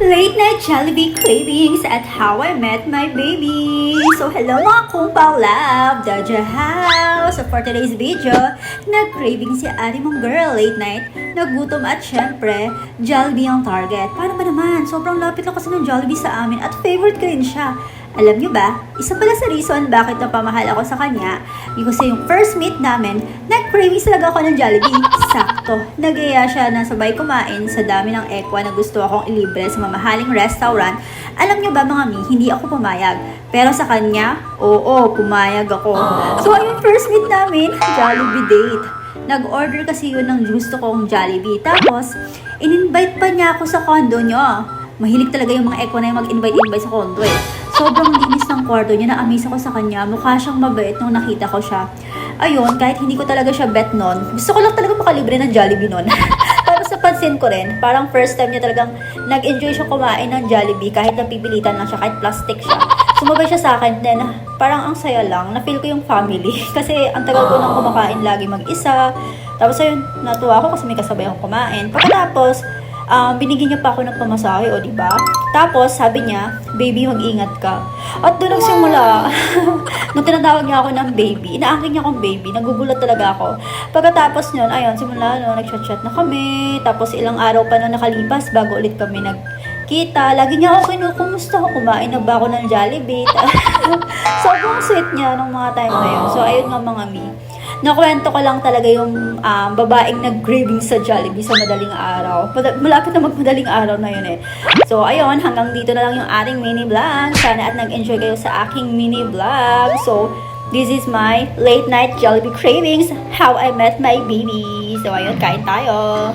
Late night Jollibee cravings at how I met my baby. So hello mga kumpang love, Jaja House. So for today's video, nag-craving si ate mong girl late night. Nagutom at syempre, Jollibee ang target. Paano ba naman? Sobrang lapit lang kasi ng Jollibee sa amin at favorite ko rin siya. Alam nyo ba, isa pala sa reason bakit napamahal ako sa kanya, because yung first meet namin, nag-cravings talaga ako ng Jollibee. Sakto. Nag-iya siya na sabay kumain sa dami ng ekwa na gusto akong ilibre sa mamahaling restaurant. Alam nyo ba mga mi, hindi ako pumayag. Pero sa kanya, oo, pumayag ako. So yung first meet namin, Jollibee date. Nag-order kasi yun ng gusto kong Jollibee. Tapos, in-invite pa niya ako sa condo niya. Mahilig talaga yung mga ekwa na yung mag-invite sa condo eh. Sobrang linis ng kwarto niya, na-amaze ako sa kanya. Mukha siyang mabait nung nakita ko siya. Ayun, kahit hindi ko talaga siya bet nun, gusto ko lang talaga makalibre ng Jollibee nun. Tapos napansin ko rin, parang first time niya talagang nag-enjoy siya kumain ng Jollibee kahit napipilitan lang siya, kahit plastic siya. Sumabay siya sa akin, then parang ang saya lang, na-feel ko yung family. Kasi ang tagal ko nang kumakain lagi mag-isa. Tapos ayun, natuwa ako kasi may kasabay akong kumain. Pagkatapos, binigyan niya pa ako ng pamasahe, o diba? Tapos, sabi niya, baby, mag-ingat ka. At doon nagsimula, nung tinatawag niya ako ng baby, inaangkin niya akong baby, nagugulat talaga ako. Pagkatapos nun, ayun, simula, nag-chat-chat na kami, tapos ilang araw pa na nakalipas bago ulit kami nagkita. Lagi niya ako kumusta ako, kumain na ba ako ng Jollibee? Sobrang sweet niya nung mga time na yun. So, ayun nga mga mi. Nakwento ko lang talaga yung babaeng nag-craving sa Jollibee sa madaling araw. Malapit na magmadaling araw na yun eh. So, ayun, hanggang dito na lang yung ating mini vlog. Sana at nag-enjoy kayo sa aking mini vlog. So, this is my late night Jollibee cravings, how I met my baby. So, ayun, kain tayo.